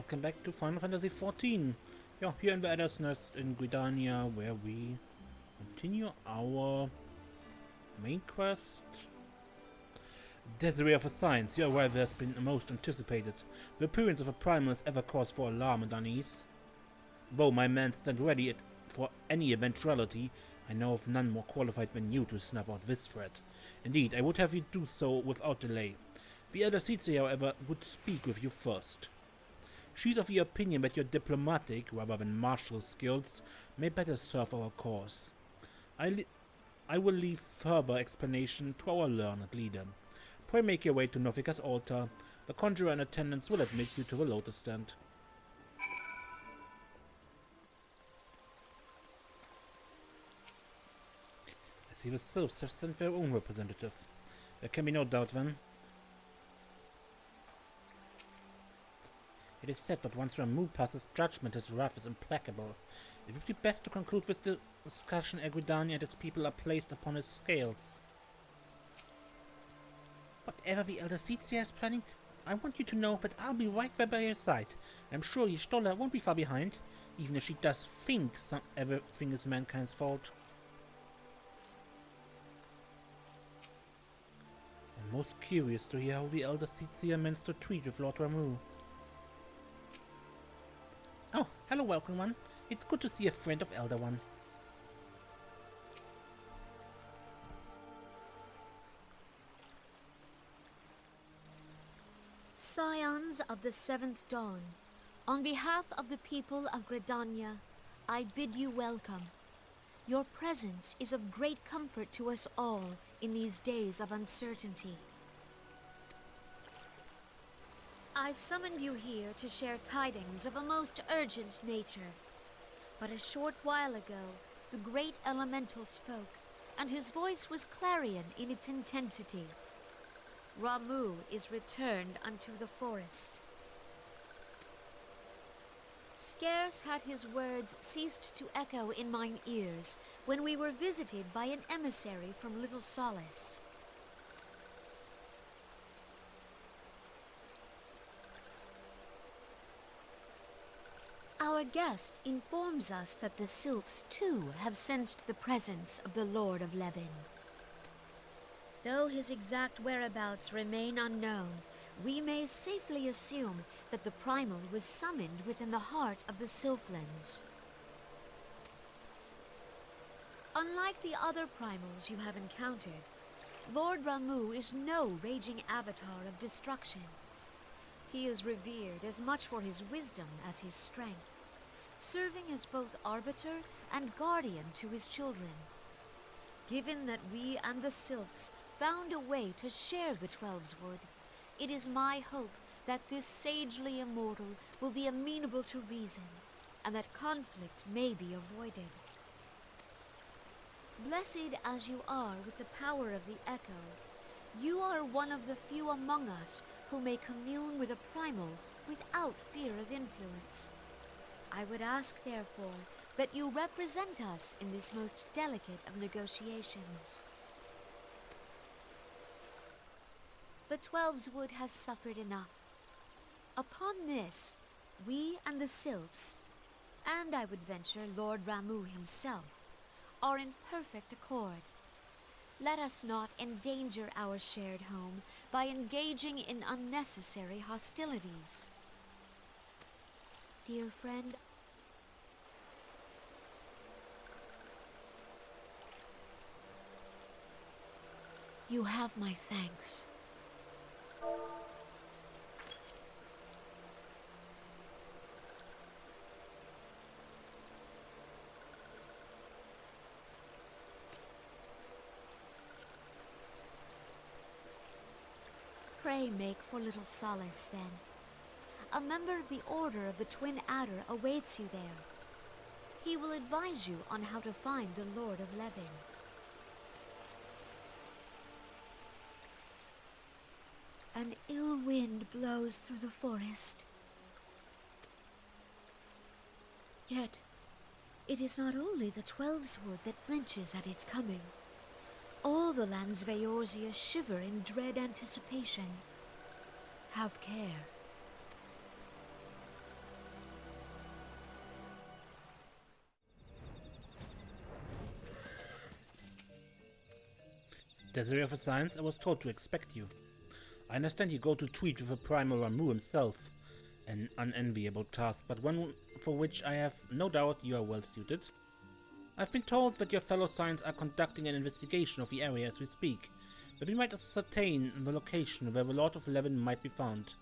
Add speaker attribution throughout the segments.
Speaker 1: welcome back to Final Fantasy XIV. Yeah, here in the Adder's Nest in Gridania, where we continue our main quest. Desiree of the Science, you're aware there has been the most anticipated. The appearance of a primal has ever caused for alarm and unease. Though my men stand ready for any eventuality, I know of none more qualified than you to snuff out this threat. Indeed, I would have you do so without delay. The Elder Seedseer, however, would speak with you first. She's of the opinion that your diplomatic, rather than martial skills, may better serve our cause. I will leave further explanation to our learned leader. Pray make your way to Novika's altar. The conjurer in attendance will admit you to the lotus stand. I see the sylphs have sent their own representative. There can be no doubt then. It is said that once Ramuh passes judgment, his wrath is implacable. It would be best to conclude this discussion ere Gridania and its people are placed upon his scales. Whatever the Elder Seedseer is planning, I want you to know that I'll be right there by your side. I'm sure Y'shtola won't be far behind, even if she does think everything is mankind's fault. I'm most curious to hear how the Elder Seedseer means to treat with Lord Ramuh. Oh, hello, welcome one. It's good to see a friend of Elder One.
Speaker 2: Scions of the Seventh Dawn, on behalf of the people of Gridania, I bid you welcome. Your presence is of great comfort to us all in these days of uncertainty. I summoned you here to share tidings of a most urgent nature. But a short while ago, the great elemental spoke, and his voice was clarion in its intensity. Ramuh is returned unto the forest. Scarce had his words ceased to echo in mine ears when we were visited by an emissary from Little Solace. Our guest informs us that the sylphs too have sensed the presence of the Lord of Levin. Though his exact whereabouts remain unknown, we may safely assume that the primal was summoned within the heart of the Sylphlands. Unlike the other primals you have encountered, Lord Ramuh is no raging avatar of destruction. He is revered as much for his wisdom as his strength, serving as both arbiter and guardian to his children. Given that we and the sylphs found a way to share the Twelveswood, it is my hope that this sagely immortal will be amenable to reason, and that conflict may be avoided. Blessed as you are with the power of the Echo, you are one of the few among us who may commune with a primal without fear of influence. I would ask, therefore, that you represent us in this most delicate of negotiations. The Twelveswood has suffered enough. Upon this, we and the sylphs, and I would venture Lord Ramuh himself, are in perfect accord. Let us not endanger our shared home by engaging in unnecessary hostilities. Dear friend, you have my thanks. Pray make for Little Solace, then. A member of the Order of the Twin Adder awaits you there. He will advise you on how to find the Lord of Levin. An ill wind blows through the forest. Yet, it is not only the Twelveswood that flinches at its coming. All the lands of Eorzea shiver in dread anticipation. Have care.
Speaker 1: Desiree of a Science, I was told to expect you. I understand you go to treat with a primal Ramuh himself. An unenviable task, but one for which I have no doubt you are well suited. I've been told that your fellow Science are conducting an investigation of the area as we speak, that we might ascertain the location where the Lord of Levin might be found.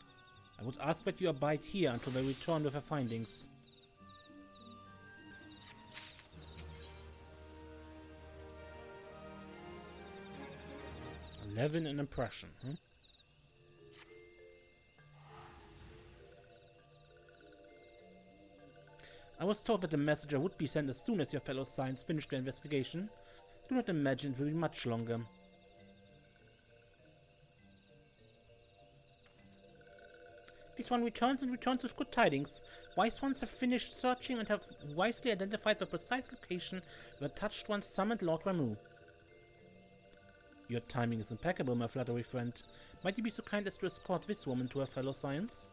Speaker 1: I would ask that you abide here until they return with their findings. Levin an impression, huh? I was told that the messenger would be sent as soon as your fellow Science finished their investigation. Do not imagine it will be much longer. This one returns and returns with good tidings. Wise ones have finished searching and have wisely identified the precise location where touched ones summoned Lord Ramuh. Your timing is impeccable, my fluttery friend. Might you be so kind as to escort this woman to her fellow Science?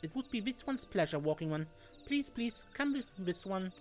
Speaker 1: It would be this one's pleasure, Walking One. Please, please, come with this one.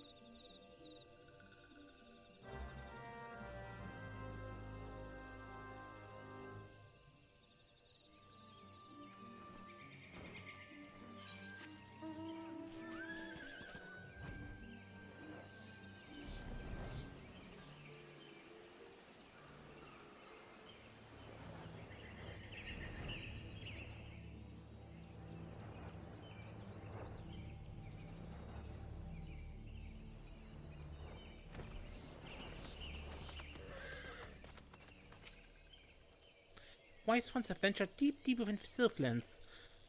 Speaker 1: Wise ones have ventured deep, deep within sylphlands.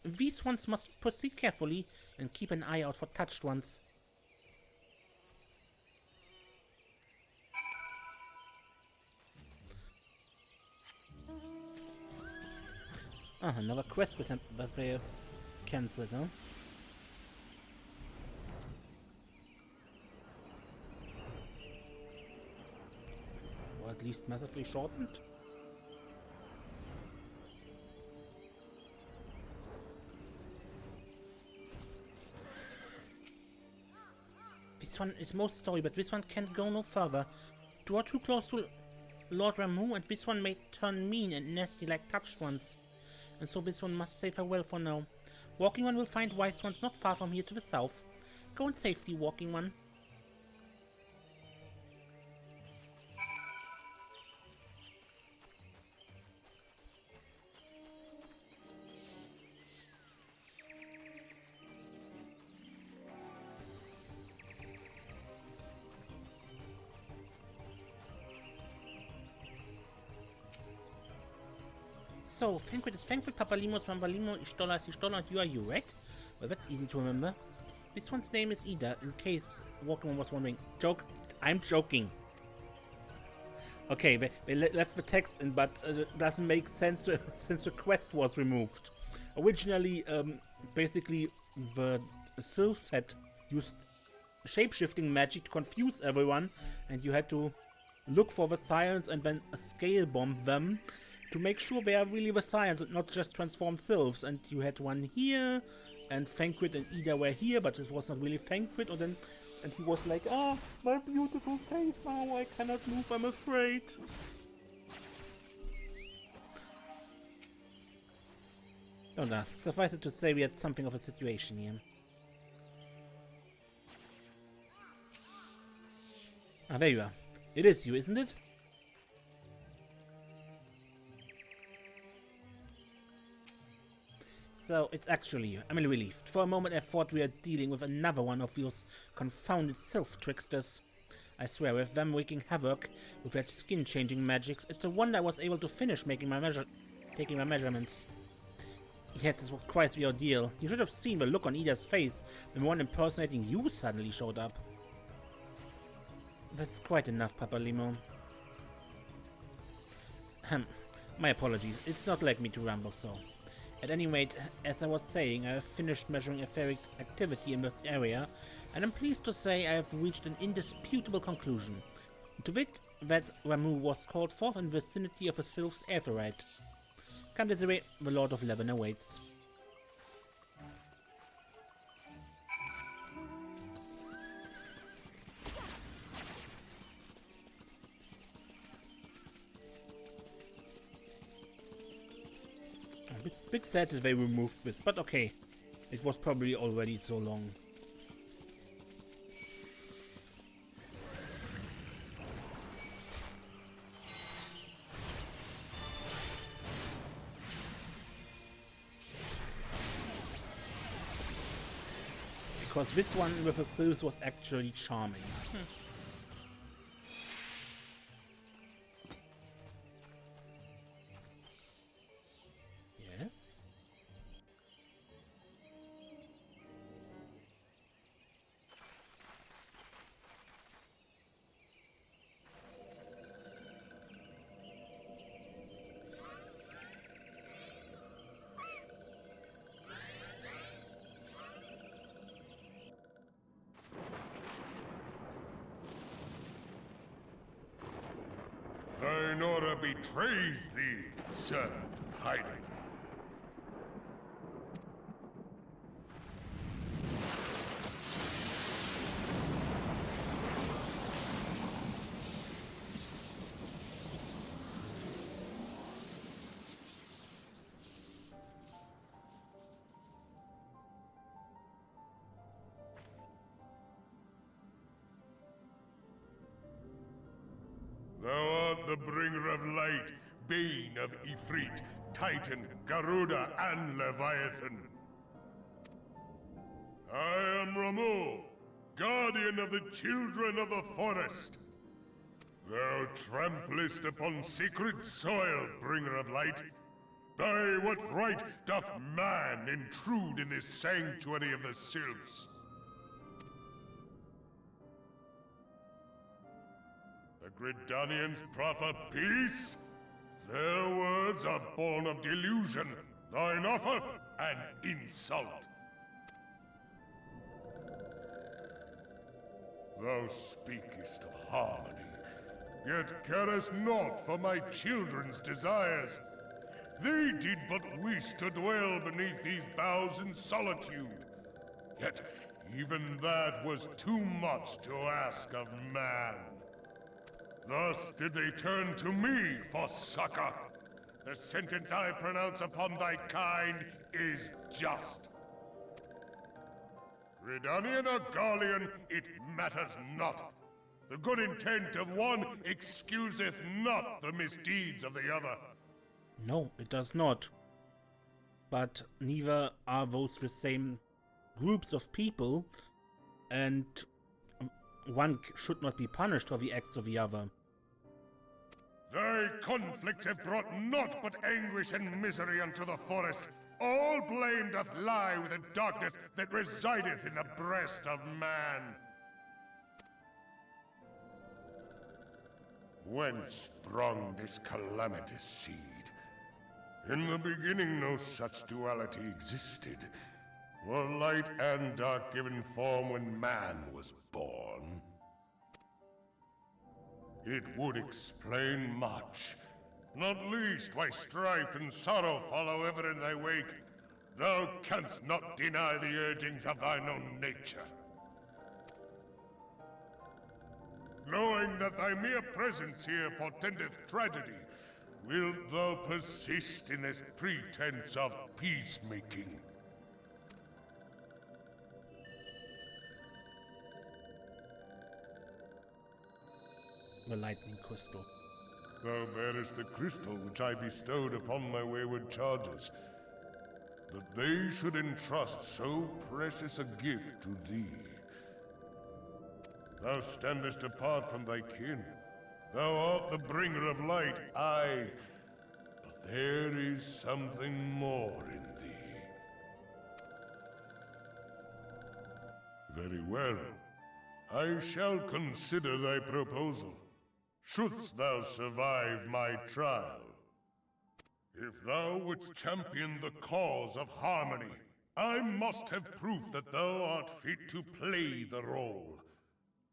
Speaker 1: These ones must proceed carefully and keep an eye out for touched ones. Ah, another quest that they have cancelled, huh? Or at least massively shortened. This one is most story, but this one can't go no further. Draw too close to Lord Ramuh, and this one may turn mean and nasty like touched ones. And so this one must say farewell for now. Walking One will find wise ones not far from here to the south. Go in safety, Walking One. So, Thankful is Thankful, Papalimos, Mambalimo, Ishtola is Ishtola, and you are you, right? Well, that's easy to remember. This one's name is Ida, in case Walking One was wondering. Joke? I'm joking. Okay, they left the text in, but it doesn't make sense since the quest was removed. Originally, basically, the sylphs had used shape-shifting magic to confuse everyone, and you had to look for the science and then scale bomb them to make sure they are really the science and not just transformed sylphs. And you had one here, and Thankrit and Ida were here, but it was not really Thankrit. And he was like, "Ah, my beautiful face now, I cannot move, I'm afraid." Don't ask. Suffice it to say, we had something of a situation here. Ah, there you are. It is you, isn't it? So, it's actually you. I'm really relieved. For a moment I thought we were dealing with another one of those confounded sylph tricksters. I swear, with them wreaking havoc with their skin-changing magics, it's a wonder I was able to finish taking my measurements. Yet this was quite the ordeal. You should have seen the look on Ida's face when one impersonating you suddenly showed up. That's quite enough, Papalimo. My apologies. It's not like me to ramble so. At any rate, as I was saying, I have finished measuring etheric activity in this area, and I'm pleased to say I have reached an indisputable conclusion. To wit, that Ramuh was called forth in the vicinity of a sylph's aetheryte. Come this way, the Lord of Levin awaits. Bit sad that they removed this, but okay. It was probably already so long. Because this one with the sylphs was actually charming. Yes?
Speaker 3: Thine order betrays thee, servant of hiding. Thou art the bringer of light, bane of Ifrit, Titan, Garuda, and Leviathan. I am Ramuh, guardian of the children of the forest. Thou tramplest upon sacred soil, bringer of light. By what right doth man intrude in this sanctuary of the sylphs? The Gridanians proffer peace? Their words are born of delusion, thine offer an insult. Thou speakest of harmony, yet carest naught for my children's desires. They did but wish to dwell beneath these boughs in solitude. Yet even that was too much to ask of man. Thus did they turn to me for succor. The sentence I pronounce upon thy kind is just. Gridanian or Garlean, it matters not. The good intent of one excuseth not the misdeeds of the other.
Speaker 1: No, it does not. But neither are those the same groups of people, and one should not be punished for the acts of the other.
Speaker 3: Thy conflicts have brought naught but anguish and misery unto the forest. All blame doth lie with the darkness that resideth in the breast of man. Whence sprung this calamitous seed? In the beginning no such duality existed. Were light and dark given form when man was born? It would explain much. Not least why strife and sorrow follow ever in thy wake. Thou canst not deny the urgings of thine own nature. Knowing that thy mere presence here portendeth tragedy, wilt thou persist in this pretense of peacemaking?
Speaker 1: The lightning crystal.
Speaker 3: Thou bearest the crystal which I bestowed upon my wayward charges, that they should entrust so precious a gift to thee. Thou standest apart from thy kin. Thou art the bringer of light, aye, but there is something more in thee. Very well. I shall consider thy proposal, shouldst thou survive my trial. If thou wouldst champion the cause of harmony, I must have proof that thou art fit to play the role.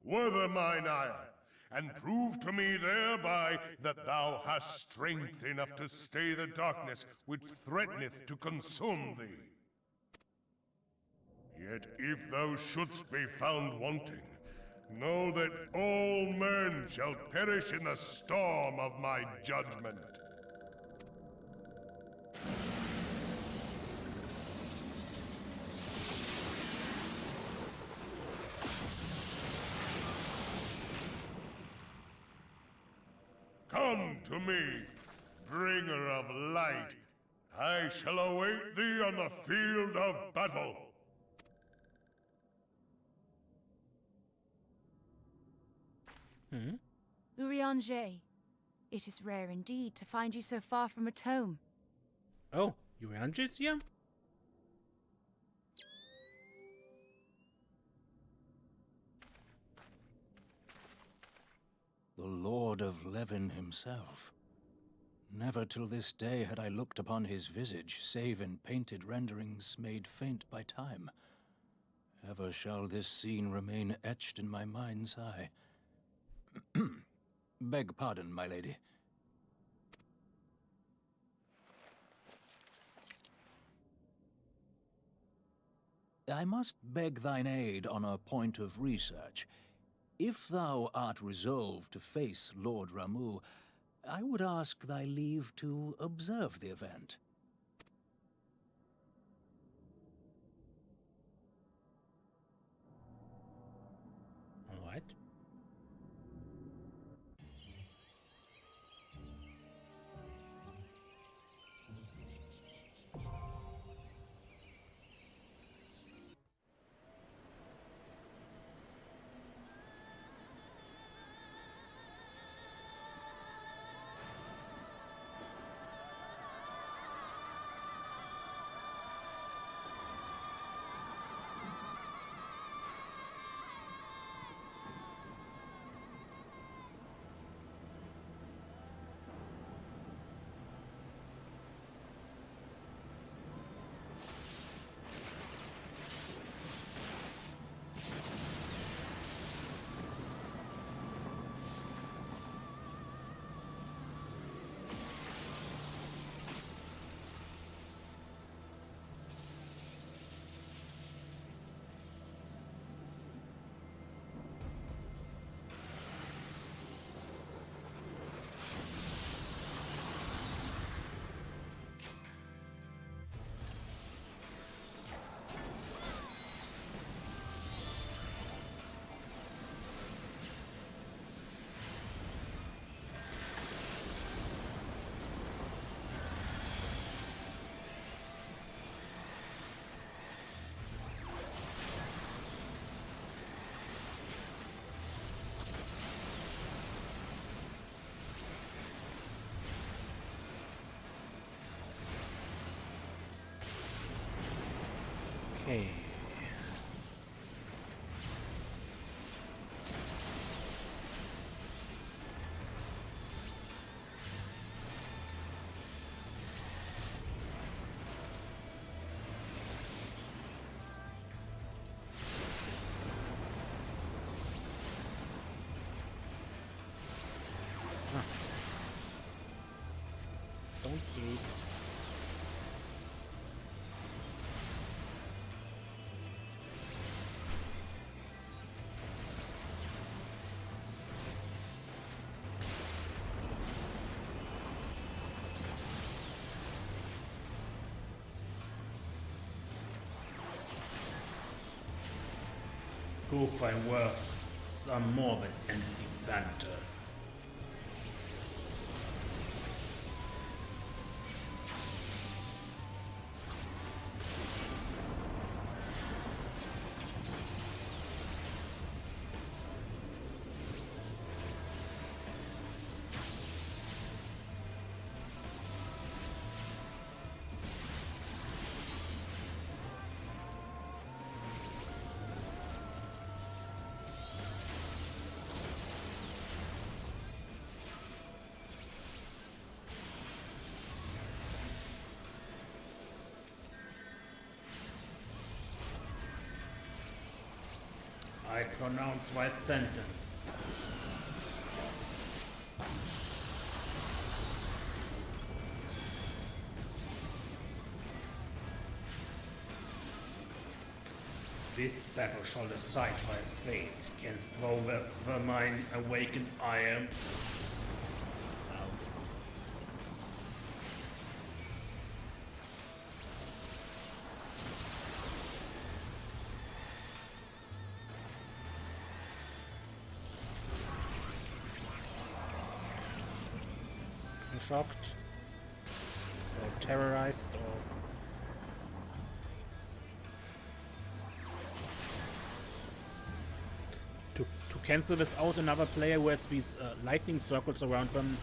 Speaker 3: Wither mine ire, and prove to me thereby that thou hast strength enough to stay the darkness which threateneth to consume thee. Yet if thou shouldst be found wanting, know that all men shall perish in the storm of my judgment. to me, bringer of light. I shall await thee on the field of battle.
Speaker 4: Urianger, it is rare indeed to find you so far from a tome.
Speaker 1: Oh, Urianger's here?
Speaker 5: The Lord of Levin himself. Never till this day had I looked upon his visage, save in painted renderings made faint by time. Ever shall this scene remain etched in my mind's eye. Beg pardon, my lady. I must beg thine aid on a point of research. If thou art resolved to face Lord Ramuh, I would ask thy leave to observe the event.
Speaker 1: All right. Okay. Don't sleep. Go find worth some more than empty banter. I pronounce my sentence. This battle shall decide my fate against the mine awakened iron. shocked or terrorized or... To cancel this out, another player who has these lightning circles around them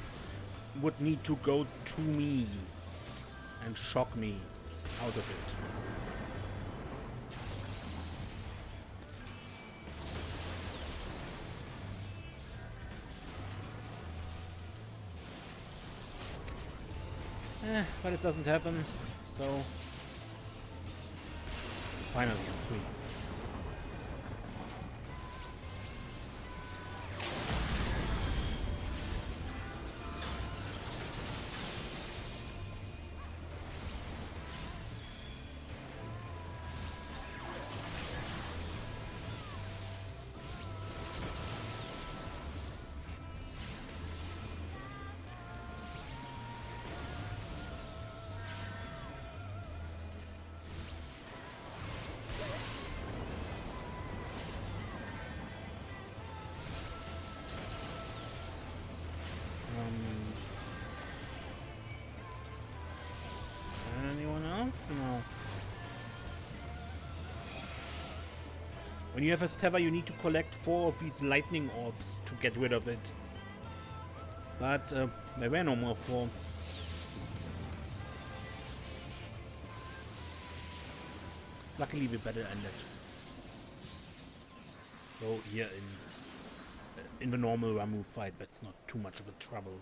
Speaker 1: would need to go to me and shock me out of it. But it doesn't happen, so finally I'm free. Anyone else? No. When you have a Tether, you need to collect 4 of these lightning orbs to get rid of it. But there were no more 4. Luckily, we better end it. So here in the normal Ramuh fight, that's not too much of a trouble.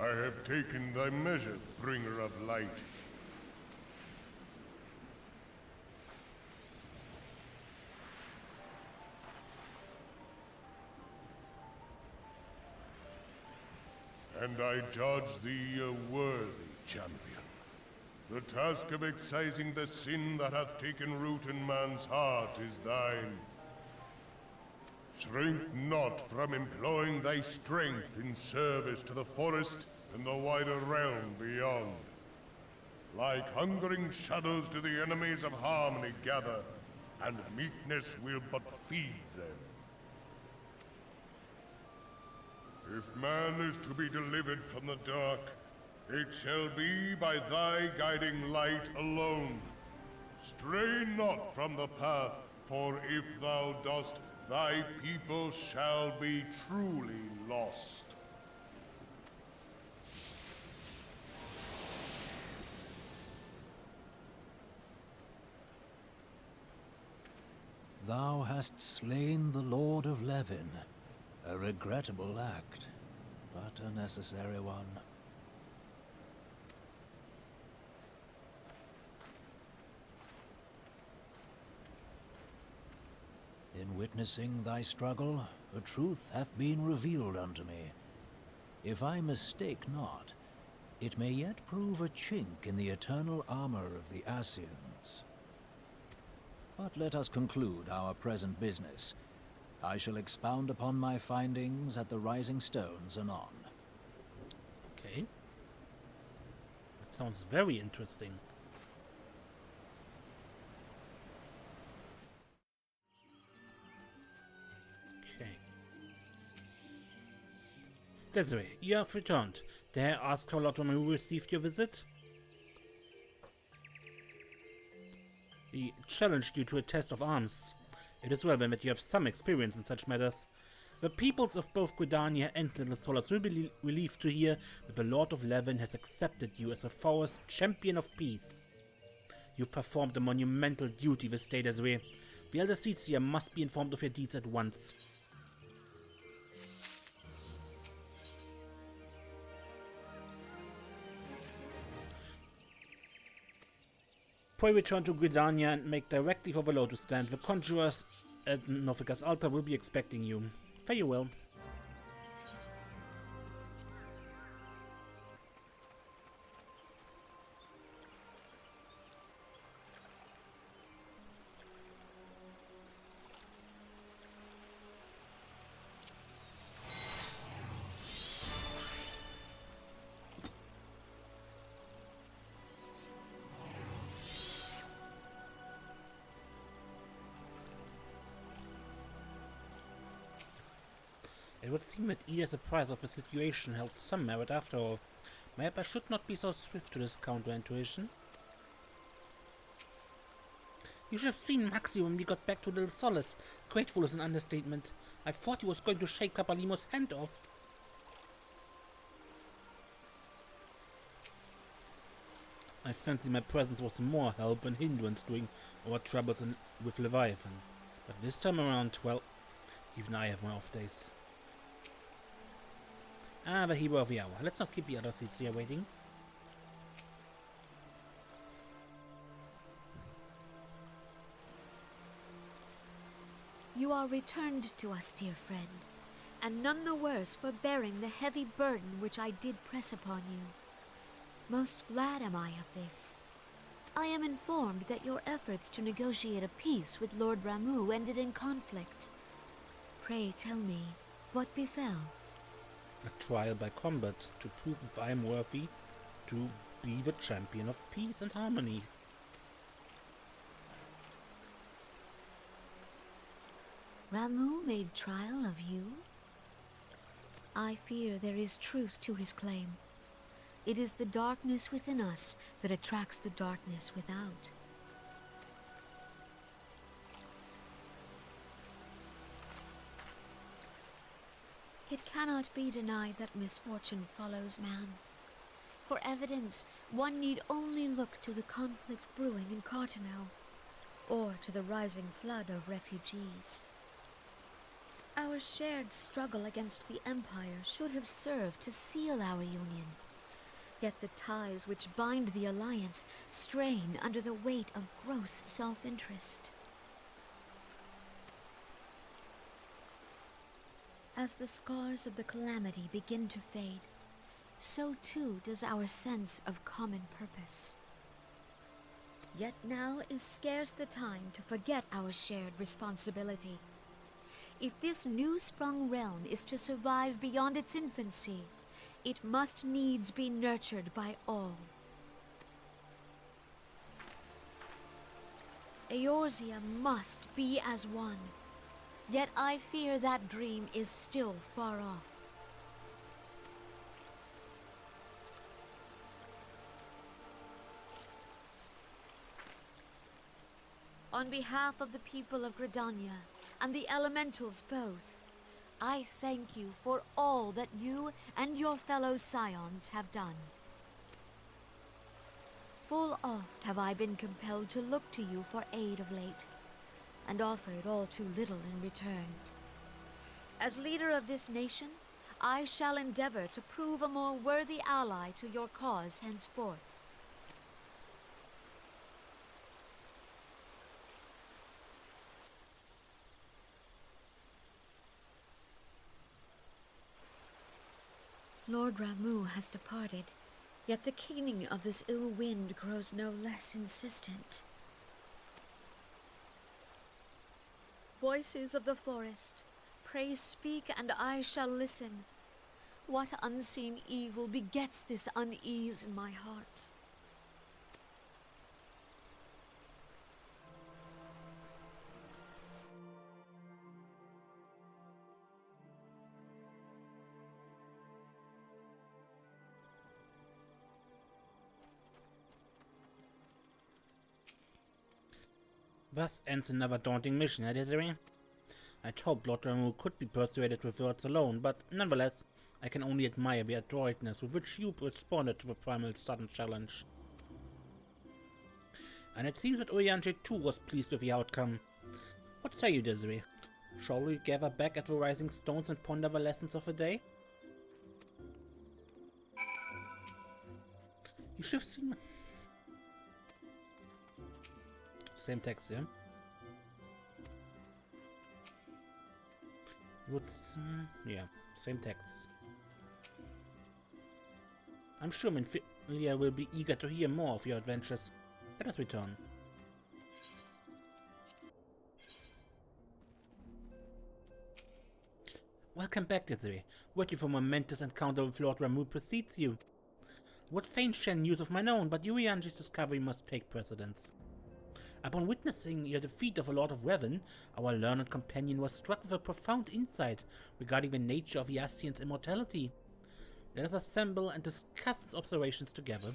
Speaker 3: I have taken thy measure, bringer of light. And I judge thee a worthy champion. The task of excising the sin that hath taken root in man's heart is thine. Shrink not from employing thy strength in service to the forest and the wider realm beyond. Like hungering shadows do the enemies of harmony gather, and meekness will but feed them. If man is to be delivered from the dark, it shall be by thy guiding light alone. Stray not from the path, for if thou dost, thy people shall be truly lost.
Speaker 5: Thou hast slain the Lord of Levin. A regrettable act, but a necessary one. In witnessing thy struggle, a truth hath been revealed unto me. If I mistake not, it may yet prove a chink in the eternal armor of the Assyrians. But let us conclude our present business. I shall expound upon my findings at the Rising Stones anon.
Speaker 1: Okay. That sounds very interesting. Okay. Desiree, you have returned. Dare I ask how Lord Ramuh received your visit? He challenged you to a test of arms. It is well then that you have some experience in such matters. The peoples of both Gridania and Little Solace will be relieved to hear that the Lord of Levin has accepted you as a forest champion of peace. You've performed a monumental duty this day, Desiree. The Elder Seedseer must be informed of your deeds at once. Pray return to Gridania and make directly for the Lotus Stand. The conjurers at Nofika's altar will be expecting you. Fare you well. It would seem that either surprise of the situation held some merit after all. Maybe I should not be so swift to discount her intuition. You should have seen Maxi when we got back to Little Solace. Grateful is an understatement. I thought he was going to shake Papalimo's hand off. I fancy my presence was more help than hindrance during our troubles with Leviathan. But this time around, well, even I have my off days. Ah, the hero of the hour. Let's not keep the other seats here waiting.
Speaker 2: You are returned to us, dear friend, and none the worse for bearing the heavy burden which I did press upon you. Most glad am I of this. I am informed that your efforts to negotiate a peace with Lord Ramuh ended in conflict. Pray tell me, what befell?
Speaker 1: A trial by combat to prove if I am worthy to be the champion of peace and harmony.
Speaker 2: Ramuh made trial of you? I fear there is truth to his claim. It is the darkness within us that attracts the darkness without. It cannot be denied that misfortune follows man. For evidence, one need only look to the conflict brewing in Cartano, or to the rising flood of refugees. Our shared struggle against the Empire should have served to seal our union. Yet the ties which bind the Alliance strain under the weight of gross self-interest. As the scars of the calamity begin to fade, so too does our sense of common purpose. Yet now is scarce the time to forget our shared responsibility. If this new-sprung realm is to survive beyond its infancy, it must needs be nurtured by all. Eorzea must be as one. Yet I fear that dream is still far off. On behalf of the people of Gridania and the elementals both, I thank you for all that you and your fellow scions have done. Full oft have I been compelled to look to you for aid of late, and offered all too little in return. As leader of this nation, I shall endeavor to prove a more worthy ally to your cause henceforth. Lord Ramuh has departed, yet the keening of this ill wind grows no less insistent. Voices of the forest, pray speak and I shall listen. What unseen evil begets this unease in my heart?
Speaker 1: Thus ends another daunting mission, Desiree. I'd hoped Lord Ramuh could be persuaded with words alone, but nonetheless, I can only admire the adroitness with which you responded to the primal's sudden challenge. And it seems that Urianger too was pleased with the outcome. What say you, Desiree? Shall we gather back at the Rising Stones and ponder the lessons of the day? You should have seen... Same text, yeah? Yeah, same text. I'm sure Minfilia will be eager to hear more of your adventures. Let us return. Welcome back, Desiree. What your momentous encounter with Lord Ramuh precedes you. Would fain share news of mine own, but Urianger's discovery must take precedence. Upon witnessing your defeat of the Lord of Levin, our learned companion was struck with a profound insight regarding the nature of the Ascian's immortality. Let us assemble and discuss his observations together.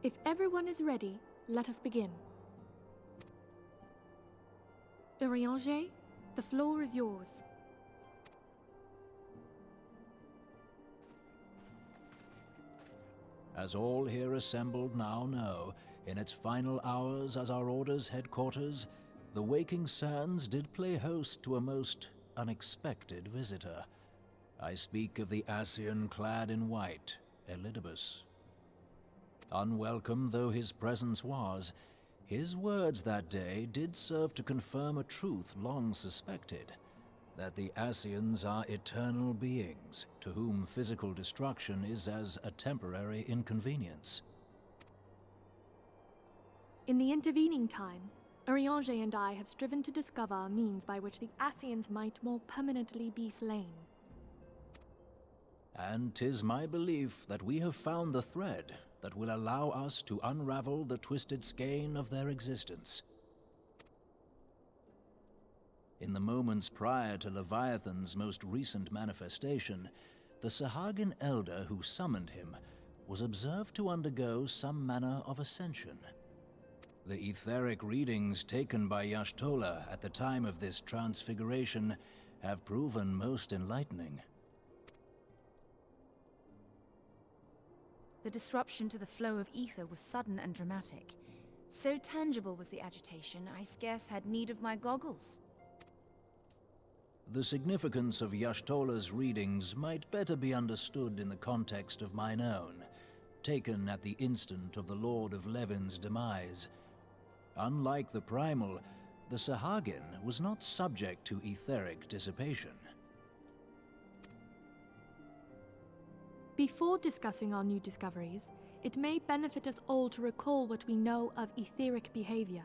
Speaker 4: If everyone is ready, let us begin. Urianger, the floor is yours.
Speaker 5: As all here assembled now know, in its final hours as our Order's headquarters, the Waking Sands did play host to a most unexpected visitor. I speak of the Ascian clad in white, Elidibus. Unwelcome though his presence was, his words that day did serve to confirm a truth long suspected, that the Ascians are eternal beings, to whom physical destruction is as a temporary inconvenience.
Speaker 4: In the intervening time, Urianger and I have striven to discover a means by which the Ascians might more permanently be slain.
Speaker 5: And 'tis my belief that we have found the thread that will allow us to unravel the twisted skein of their existence. In the moments prior to Leviathan's most recent manifestation, the Sahagin elder who summoned him was observed to undergo some manner of ascension. The etheric readings taken by Y'shtola at the time of this transfiguration have proven most enlightening.
Speaker 6: The disruption to the flow of ether was sudden and dramatic. So tangible was the agitation, I scarce had need of my goggles.
Speaker 5: The significance of Y'shtola's readings might better be understood in the context of mine own, taken at the instant of the Lord of Levin's demise. Unlike the primal, the Sahagin was not subject to etheric dissipation.
Speaker 4: Before discussing our new discoveries, it may benefit us all to recall what we know of etheric behavior.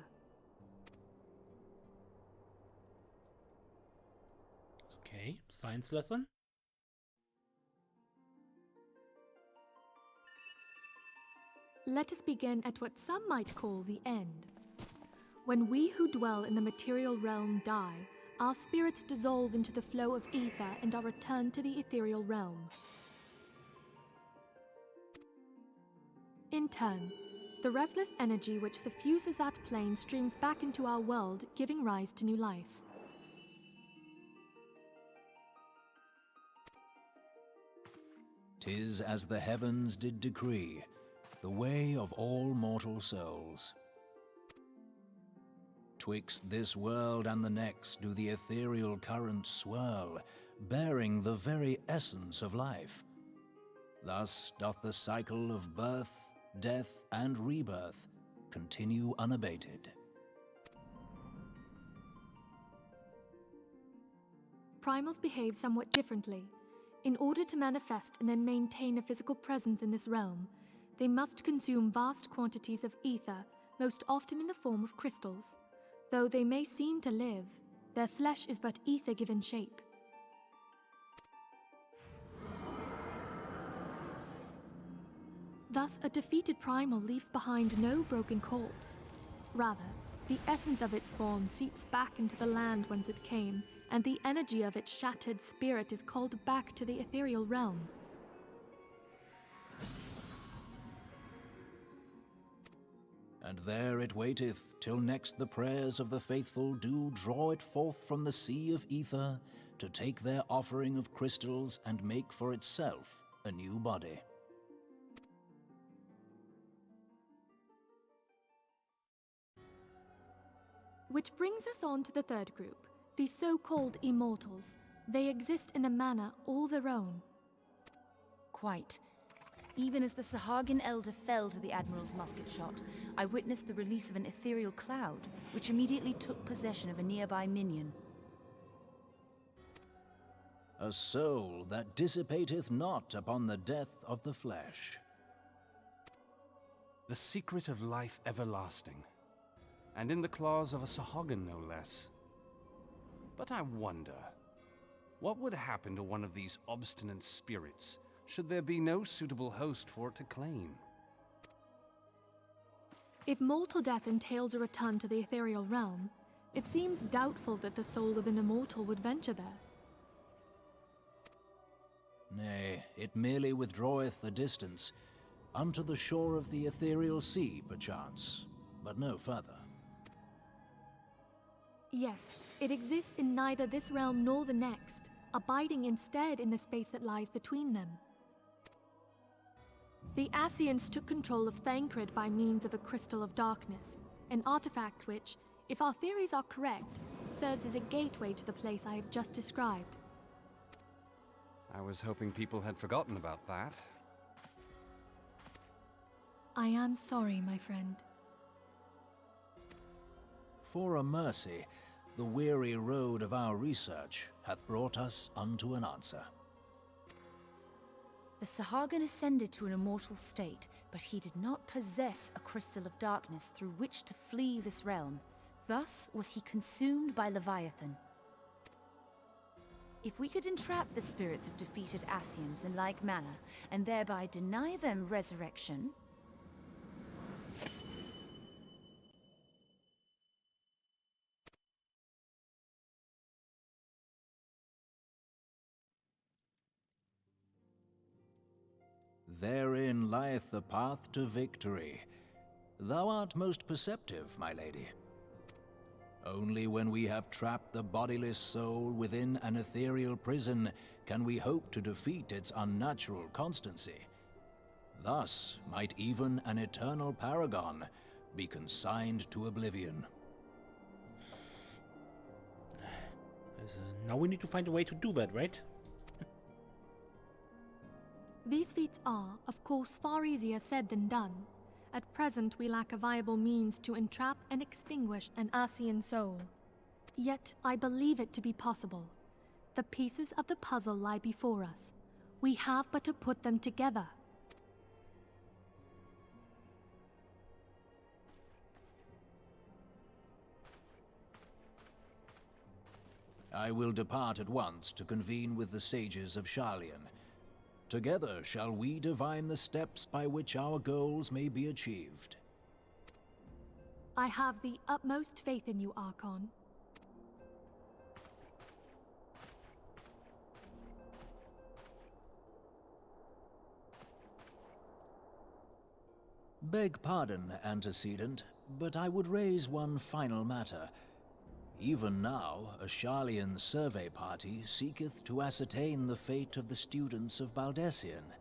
Speaker 1: Okay, science lesson.
Speaker 4: Let us begin at what some might call the end. When we who dwell in the material realm die, our spirits dissolve into the flow of ether and are returned to the ethereal realm. In turn, the restless energy which suffuses that plane streams back into our world, giving rise to new life.
Speaker 5: "'Tis as the heavens did decree, the way of all mortal souls. Twixt this world and the next do the ethereal currents swirl, bearing the very essence of life. Thus doth the cycle of birth, death, and rebirth continue unabated."
Speaker 4: Primals behave somewhat differently. In order to manifest and then maintain a physical presence in this realm, they must consume vast quantities of ether, most often in the form of crystals. Though they may seem to live, their flesh is but ether given shape. Thus, a defeated primal leaves behind no broken corpse. Rather, the essence of its form seeps back into the land whence it came, and the energy of its shattered spirit is called back to the ethereal realm.
Speaker 5: And there it waiteth, till next the prayers of the faithful do draw it forth from the sea of ether, to take their offering of crystals and make for itself a new body.
Speaker 4: Which brings us on to the third group, the so-called immortals. They exist in a manner all their own.
Speaker 6: Quite. Even as the Sahagin elder fell to the Admiral's musket shot, I witnessed the release of an ethereal cloud, which immediately took possession of a nearby minion.
Speaker 5: A soul that dissipateth not upon the death of the flesh.
Speaker 7: The secret of life everlasting, and in the claws of a Sahagin no less. But I wonder, what would happen to one of these obstinate spirits should there be no suitable host for it to claim?
Speaker 4: If mortal death entails a return to the ethereal realm, it seems doubtful that the soul of an immortal would venture there.
Speaker 5: Nay, it merely withdraweth the distance, unto the shore of the ethereal sea, perchance, but no further.
Speaker 4: Yes, it exists in neither this realm nor the next, abiding instead in the space that lies between them. The Ascians took control of Thancred by means of a crystal of darkness, an artifact which, if our theories are correct, serves as a gateway to the place I have just described.
Speaker 7: I was hoping people had forgotten about that.
Speaker 4: I am sorry, my friend.
Speaker 5: For a mercy, the weary road of our research hath brought us unto an answer.
Speaker 6: The Sahagin ascended to an immortal state, but he did not possess a crystal of darkness through which to flee this realm. Thus was he consumed by Leviathan. If we could entrap the spirits of defeated Ascians in like manner, and thereby deny them resurrection...
Speaker 5: Therein lieth the path to victory. Thou art most perceptive, my lady. Only when we have trapped the bodiless soul within an ethereal prison can we hope to defeat its unnatural constancy. Thus might even an eternal paragon be consigned to oblivion.
Speaker 1: Now we need to find a way to do that, right?
Speaker 4: These feats are, of course, far easier said than done. At present, we lack a viable means to entrap and extinguish an Ascian soul. Yet, I believe it to be possible. The pieces of the puzzle lie before us. We have but to put them together.
Speaker 5: I will depart at once to convene with the sages of Sharlayan. Together shall we divine the steps by which our goals may be achieved.
Speaker 4: I have the utmost faith in you, Archon.
Speaker 5: Beg pardon, antecedent, but I would raise one final matter. Even now, a Sharlayan survey party seeketh to ascertain the fate of the students of Baldessian.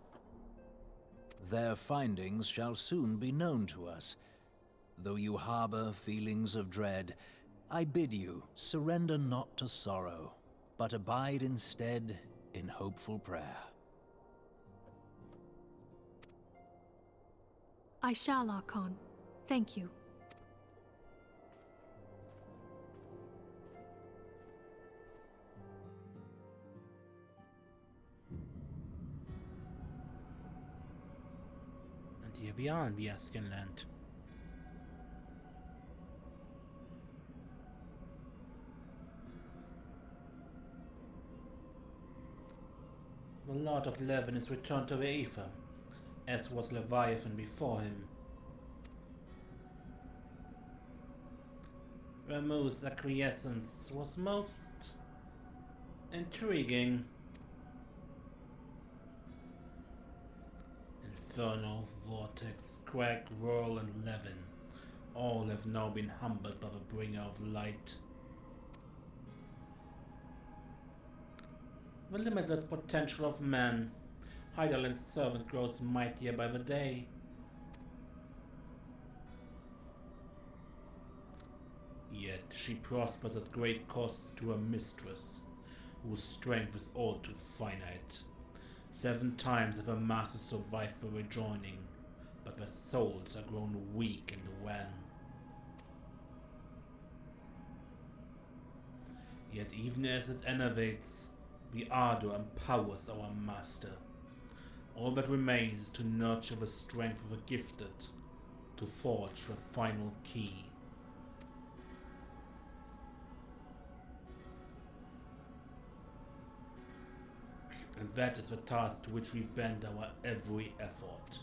Speaker 5: Their findings shall soon be known to us. Though you harbor feelings of dread, I bid you surrender not to sorrow, but abide instead in hopeful prayer.
Speaker 4: I shall, Archon. Thank you.
Speaker 1: And here we are in the Ascian land. The Lord of Levin is returned to the Aether, as was Leviathan before him. Ramuh's acquiescence was most intriguing. Inferno, Vortex, Crag, Whirl, and Levin all have now been humbled by the bringer of light. The limitless potential of man, Hydaelyn's servant grows mightier by the day. Yet she prospers at great cost to her mistress, whose strength is all too finite. 7 times have her masters survived the rejoining, but their souls are grown weak and wan. Yet even as it enervates, the ardor empowers our master. All that remains is to nurture the strength of the gifted, to forge the final key. And that is the task to which we bend our every effort.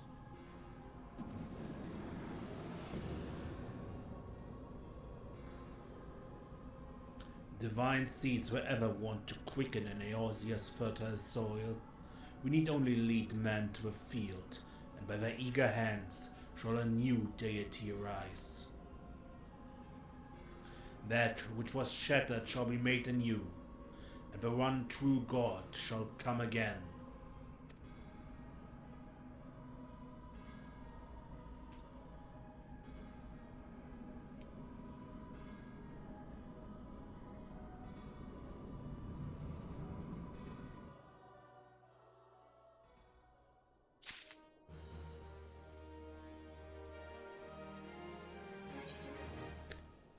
Speaker 1: Divine seeds wherever want to quicken in Eorzea's fertile soil. We need only lead men to the field, and by their eager hands shall a new deity arise. That which was shattered shall be made anew, and the one true God shall come again.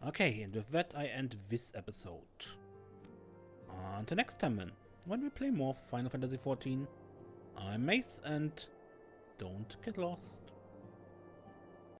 Speaker 1: Okay, and with that I end this episode. Until next time then, when we play more Final Fantasy XIV, I'm Mace and don't get lost.